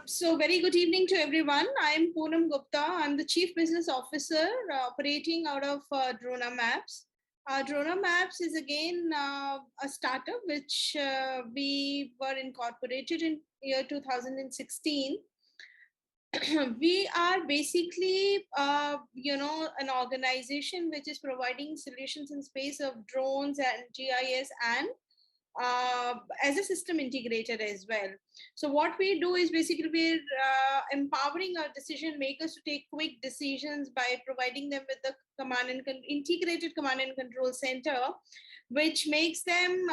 So very good evening to everyone. I'm Poonam Gupta. I'm the Chief Business Officer operating out of DronaMaps. DronaMaps is again a startup which we were incorporated in year 2016. We are basically, an organization which is providing solutions in space of drones and GIS and uh, as a system integrator as well. So what we do is basically we're empowering our decision makers to take quick decisions by providing them with the integrated command and control center, which makes them,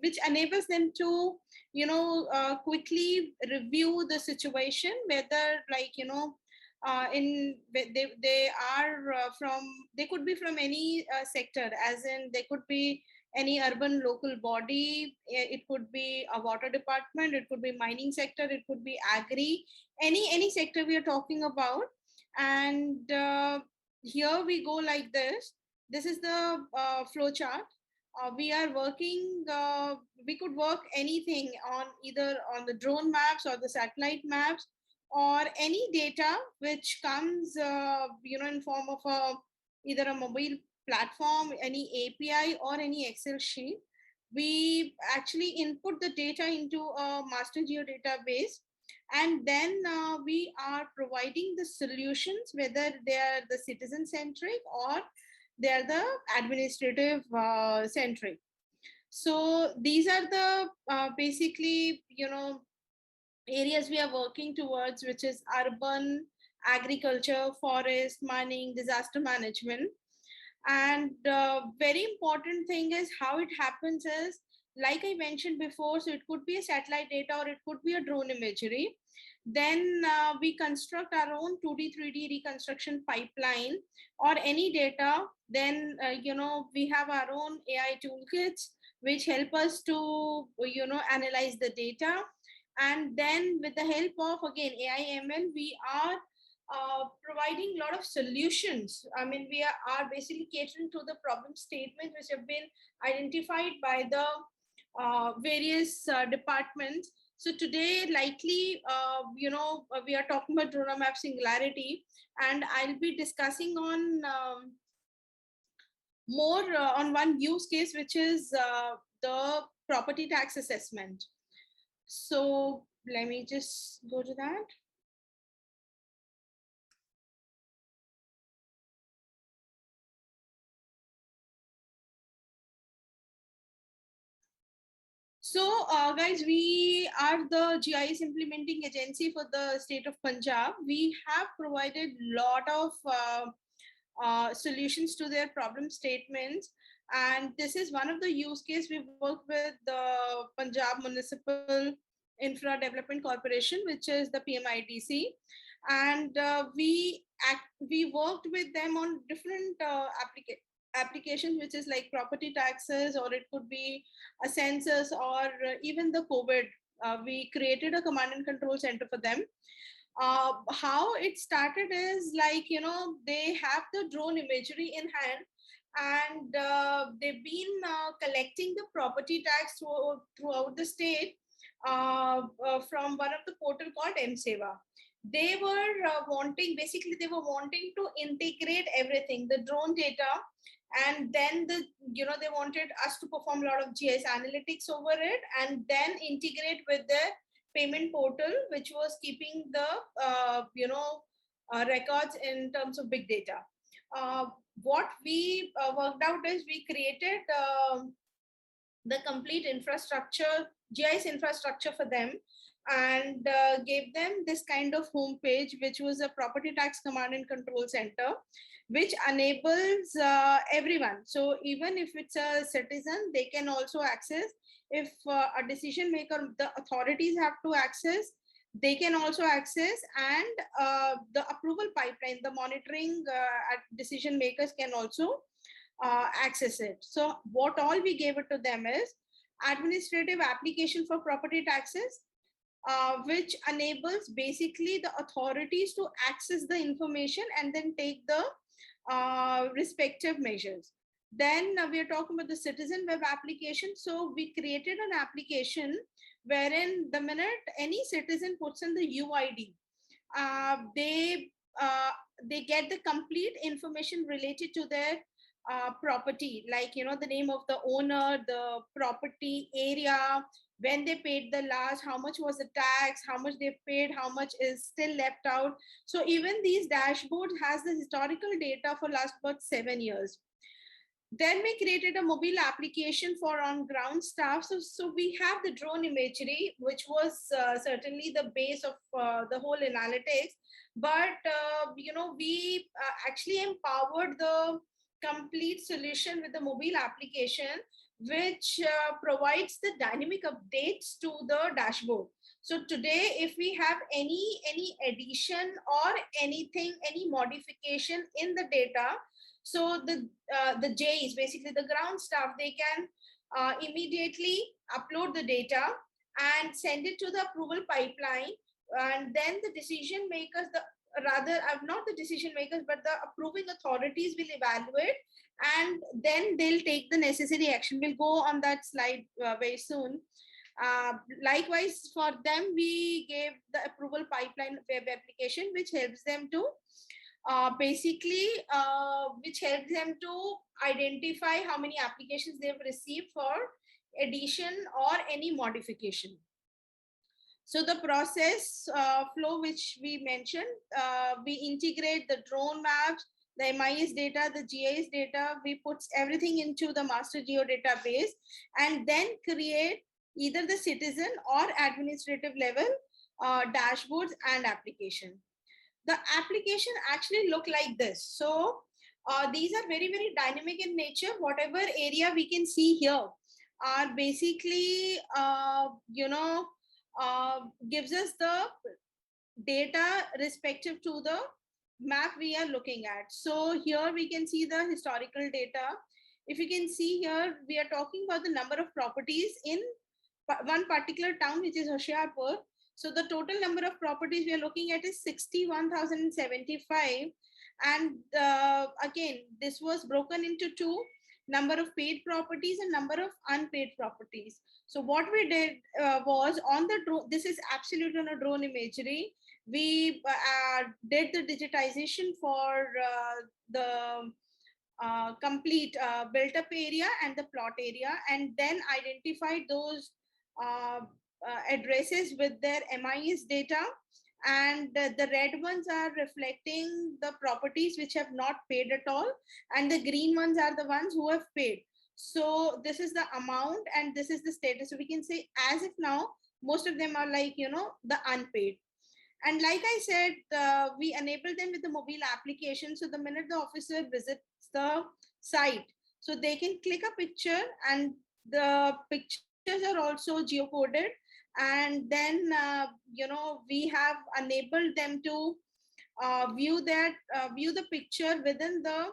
which enables them to, quickly review the situation, whether they are from they could be from any sector, as in they could be any urban local body, it could be a water department, it could be mining sector, it could be agri, any sector we are talking about. And here we go like this is the flow chart. We are working, we could work anything on either on the drone maps or the satellite maps, or any data which comes in form of either a mobile platform, any API, or any Excel sheet. We actually input the data into a master geo database, and then we are providing the solutions, whether they are the citizen centric or they are the administrative centric. So these are the basically, areas we are working towards, which is urban, agriculture, forest, mining, disaster management. And very important thing is how it happens is, like I mentioned before, so it could be a satellite data or it could be a drone imagery. Then we construct our own 2D 3D reconstruction pipeline or any data. Then we have our own AI toolkits which help us to analyze the data. And then with the help of again AI ML, we are providing a lot of solutions. I mean, we are basically catering to the problem statements which have been identified by the various departments. So today, likely, we are talking about DronaMaps Singularity, and I'll be discussing on more on one use case, which is the property tax assessment. So let me just go to that. So, guys, we are the GIS implementing agency for the state of Punjab. We have provided lot of solutions to their problem statements, and this is one of the use case. We work with the Punjab Municipal Infra Development Corporation, which is the PMIDC, and we worked with them on different applications, which is like property taxes, or it could be a census, or even the COVID. We created a command and control center for them. How it started is, like, they have the drone imagery in hand, and they've been collecting the property tax throughout the state from one of the portal called MSeva. They were they were wanting to integrate everything, the drone data, and then they wanted us to perform a lot of GIS analytics over it, and then integrate with their payment portal, which was keeping the records in terms of big data. What we worked out is we created the complete infrastructure, GIS infrastructure for them, and gave them this kind of homepage, which was a property tax command and control center, which enables everyone. So even if it's a citizen, they can also access. If a decision maker, the authorities have to access, they can also access, and the approval pipeline, the monitoring decision makers can also access it. So what all we gave it to them is administrative application for property taxes, which enables basically the authorities to access the information and then take the respective measures. Then we are talking about the citizen web application. So we created an application wherein the minute any citizen puts in the UID, uh, they uh, they get the complete information related to their property, like the name of the owner, the property area, when they paid the last, how much was the tax, how much they paid, how much is still left out. So even these dashboards has the historical data for last about 7 years. Then we created a mobile application for on ground staff. So we have the drone imagery, which was certainly the base of the whole analytics. But we actually empowered the complete solution with the mobile application, which provides the dynamic updates to the dashboard. So today, if we have any addition or anything, any modification in the data, so the J's, basically the ground staff, they can immediately upload the data and send it to the approval pipeline, and then the decision makers, the rather not the decision makers but the approving authorities will evaluate, and then they'll take the necessary action. We'll go on that slide very soon. uh, Likewise, for them, we gave the approval pipeline web application, which helps them to which helps them to identify how many applications they've received for addition or any modification. So the process flow which we mentioned, we integrate the drone maps, the MIS data, the GIS data, we put everything into the master geo database, and then create either the citizen or administrative level dashboards and application. The application actually look like this. So these are very, very dynamic in nature. Whatever area we can see here are basically, gives us the data respective to the map we are looking at. So here we can see the historical data. If you can see here, we are talking about the number of properties in one particular town, which is Hoshiarpur. So the total number of properties we are looking at is 61,075. And again, this was broken into two: number of paid properties and number of unpaid properties. So what we did was on the drone, this is absolutely on a drone imagery. We did the digitization for the complete built up area and the plot area, and then identified those uh, addresses with their MIS data. And the red ones are reflecting the properties which have not paid at all, and the green ones are the ones who have paid. So this is the amount and this is the status. So we can say as if now most of them are like the unpaid. And like I said, we enable them with the mobile application. So the minute the officer visits the site, so they can click a picture, and the pictures are also geocoded. And then, we have enabled them to view the picture within the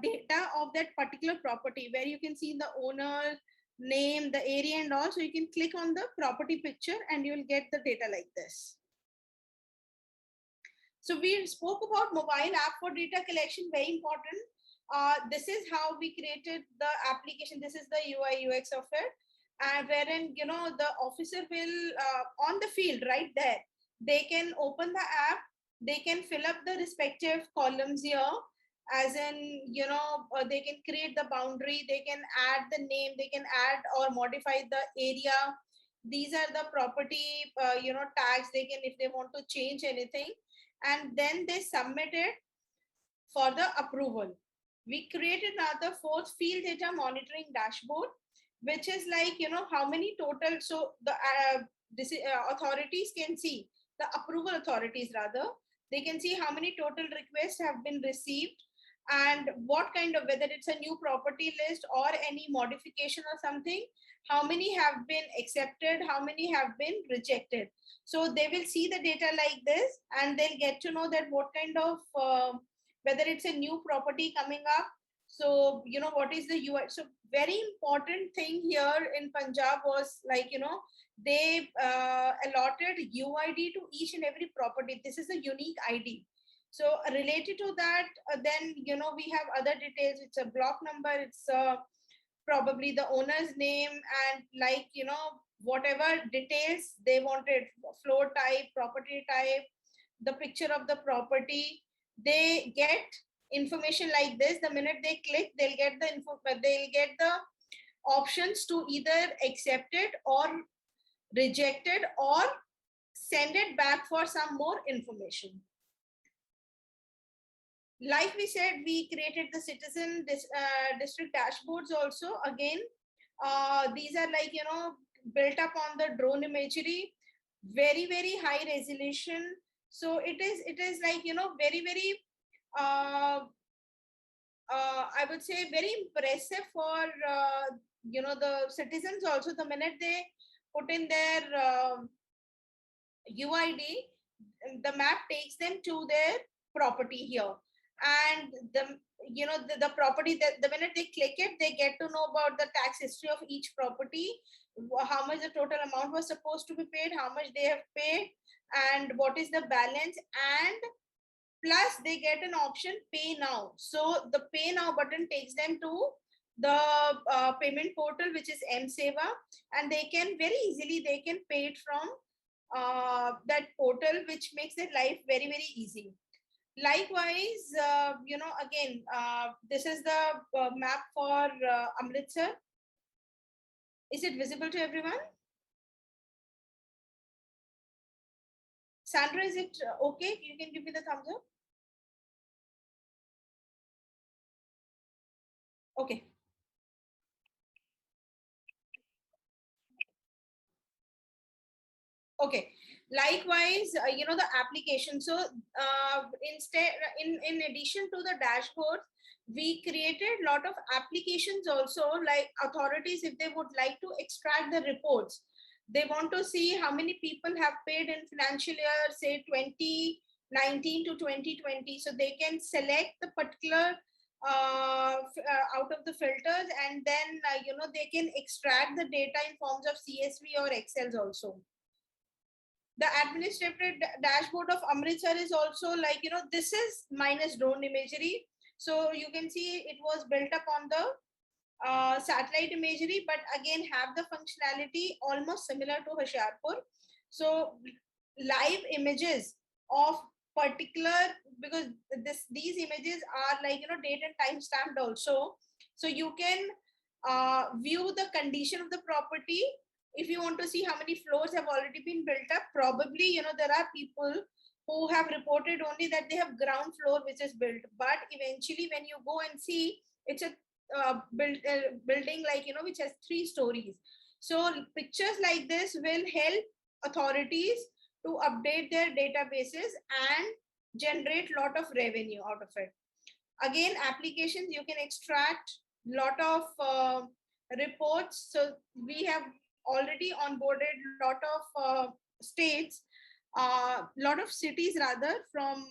data of that particular property, where you can see the owner name, the area, and all. So you can click on the property picture and you will get the data like this. So we spoke about mobile app for data collection, very important. This is how we created the application. This is the UI UX of it, wherein the officer will on the field right there. They can open the app. They can fill up the respective columns here, as in they can create the boundary. They can add the name. They can add or modify the area. These are the property tags. They can, if they want to change anything, and then they submit it for the approval. We created another fourth field data monitoring dashboard, which is like how many total. So the authorities can see, the approval authorities rather, they can see how many total requests have been received, and what kind of, whether it's a new property list or any modification or something, how many have been accepted, how many have been rejected. So they will see the data like this, and they'll get to know that what kind of whether it's a new property coming up. So what is the UI. So very important thing here in Punjab was like they allotted UID to each and every property. This is a unique ID. So related to that, then we have other details. It's a block number, it's probably the owner's name, and like whatever details they wanted, floor type, property type, the picture of the property. They get information like this. The minute they click, they'll get the info, they'll get the options to either accept it or reject it or send it back for some more information. Like we said, we created the citizen district dashboards also. Again, these are like built up on the drone imagery, very high resolution. So it is like very I would say very impressive for the citizens also. The minute they put in their UID, the map takes them to their property here, and the property, that the minute they click it, they get to know about the tax history of each property, how much the total amount was supposed to be paid, how much they have paid, and what is the balance. And plus they get an option pay now. So the pay now button takes them to the payment portal, which is M-Seva, and they can very easily they can pay it from that portal, which makes their life very easy. Likewise, again, this is the map for Amritsar. Is it visible to everyone? Sandra, is it okay? You can give me the thumbs up. Okay. Okay. Likewise, the application. So instead, in addition to the dashboard, we created a lot of applications also, like authorities, if they would like to extract the reports, they want to see how many people have paid in financial year, say 2019 to 2020. So they can select the particular out of the filters, and then they can extract the data in forms of CSV or Excels also. The administrative dashboard of Amritsar is also like, this is minus drone imagery. So you can see it was built up on the satellite imagery, but again have the functionality almost similar to Hoshiarpur. So live images of particular, because these images are like, date and time stamped also. So you can view the condition of the property. If you want to see how many floors have already been built up, probably there are people who have reported only that they have ground floor which is built, but eventually when you go and see, it's a building like which has 3 stories. So pictures like this will help authorities to update their databases and generate lot of revenue out of it. Again, applications, you can extract lot of reports. So we have already onboarded lot of states, lot of cities rather, from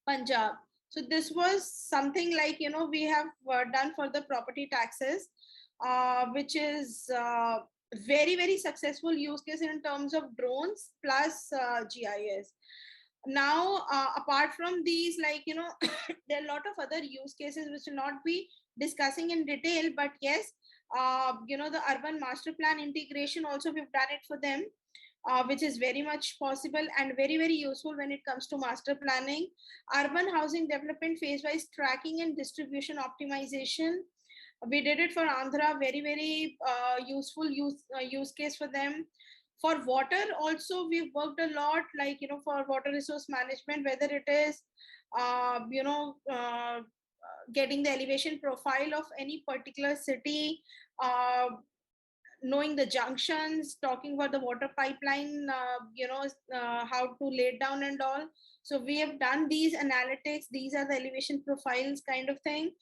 Punjab. So this was something like, we have done for the property taxes, which is very successful use case in terms of drones plus GIS. Now, apart from these, like, there are a lot of other use cases which will not be discussing in detail, but yes, the urban master plan integration also, we've done it for them, which is very much possible and very useful when it comes to master planning. Urban housing development phase-wise tracking and distribution optimization, we did it for Andhra, very useful use case for them. For water also, we've worked a lot, like, for water resource management, whether it is, getting the elevation profile of any particular city, knowing the junctions, talking about the water pipeline, how to lay it down and all. So we have done these analytics. These are the elevation profiles kind of thing.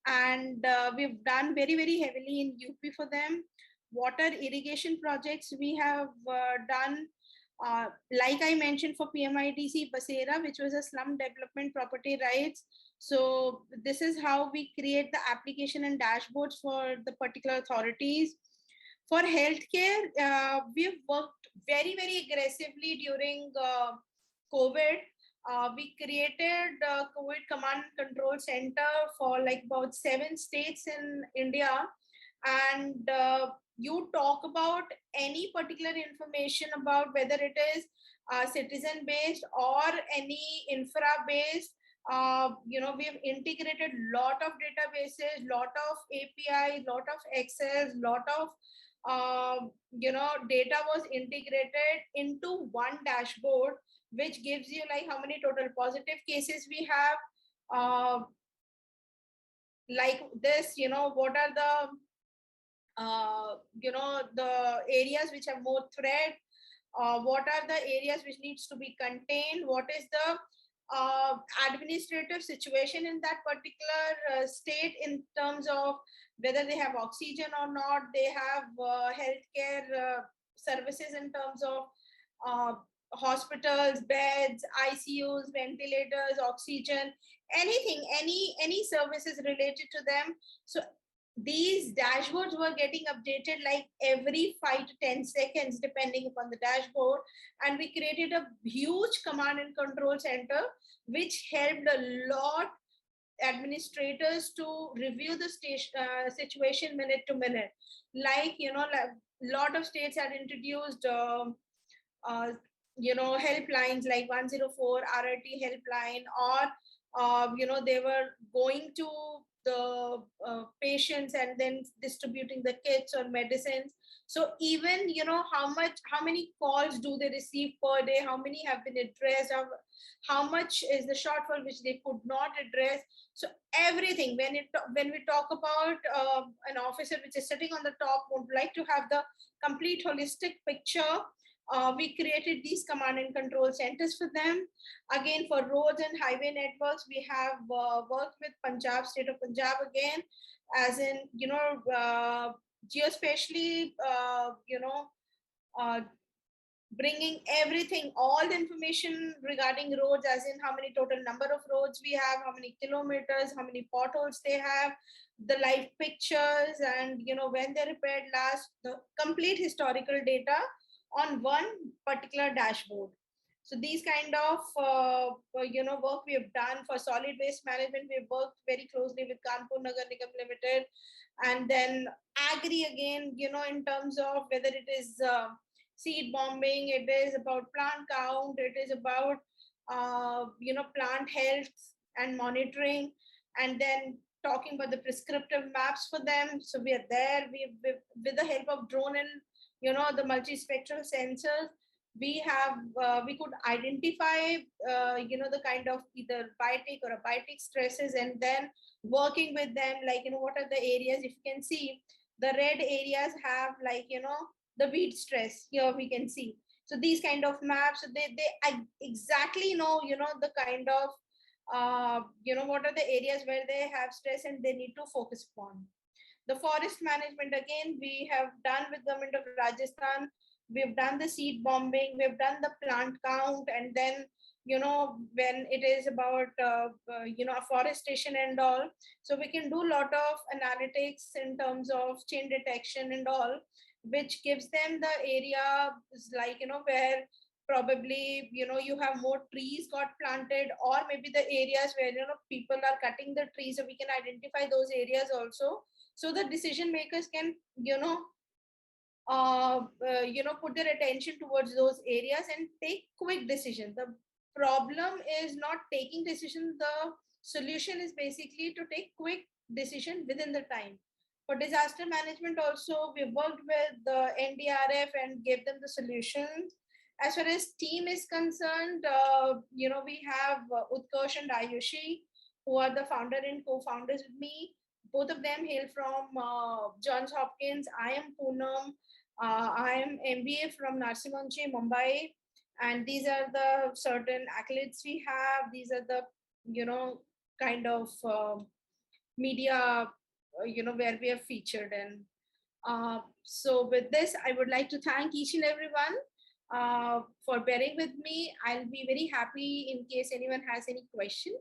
And we've done very heavily in UP for them. Water irrigation projects we have done, like I mentioned, for PMIDC Basera, which was a slum development property rights. So this is how we create the application and dashboards for the particular authorities. For healthcare, we've worked very aggressively during COVID. We created a COVID command and control center for like about 7 states in India. And you talk about any particular information about whether it is citizen based or any infra based. We've integrated lot of databases, lot of API, lot of Excel, lot of data was integrated into one dashboard, which gives you like how many total positive cases we have, like this, what are the areas which have more threat, what are the areas which needs to be contained, what is the administrative situation in that particular state in terms of whether they have oxygen or not, they have healthcare services in terms of uh, hospitals, beds, ICUs, ventilators, oxygen, anything, any services related to them. So these dashboards were getting updated like every 5 to 10 seconds depending upon the dashboard. And we created a huge command and control center which helped a lot administrators to review the situation minute to minute. Like, like lot of states had introduced uh, helplines like 104 RRT helpline, or they were going to the patients and then distributing the kits or medicines. So even, how many calls do they receive per day, how many have been addressed, how much is the shortfall which they could not address. So everything, when we talk about an officer which is sitting on the top would like to have the complete holistic picture, we created these command and control centers for them. Again, for roads and highway networks, we have worked with Punjab, state of Punjab again, as in, geospatially, uh, bringing everything, all the information regarding roads, as in how many total number of roads we have, how many kilometers, how many potholes they have, the live pictures, and when they repaired last, the complete historical data on one particular dashboard. So these kind of work we have done. For solid waste management, we've worked very closely with Kanpur Nagar Nigam Limited. And then agri again, in terms of whether it is seed bombing, it is about plant count, it is about plant health and monitoring, and then talking about the prescriptive maps for them. So we are there, with the help of drone and the multispectral sensors, we could identify the kind of either biotic or abiotic stresses, and then working with them, like, what are the areas. If you can see, the red areas have, like, the weed stress. Here we can see. So these kind of maps, they exactly know, the kind of what are the areas where they have stress and they need to focus upon. The forest management, again, we have done with government of Rajasthan. We've done the seed bombing, we've done the plant count, and then when it is about afforestation and all, so we can do a lot of analytics in terms of chain detection and all, which gives them the area, like, where probably you have more trees got planted, or maybe the areas where people are cutting the trees, so we can identify those areas also, so the decision makers can put their attention towards those areas and take quick decisions. The problem is not taking decision, the solution is basically to take quick decision within the time. For disaster management also, we worked with the NDRF and gave them the solutions. As far as team is concerned, we have Utkarsh and Ayushi, who are the founder and co-founders with me. Both of them hail from Johns Hopkins. I am Poonam. I am MBA from Narsimhanchi, Mumbai, and these are the certain accolades we have. These are the kind of media where we are featured in. So with this, I would like to thank each and everyone for bearing with me. I'll be very happy in case anyone has any question.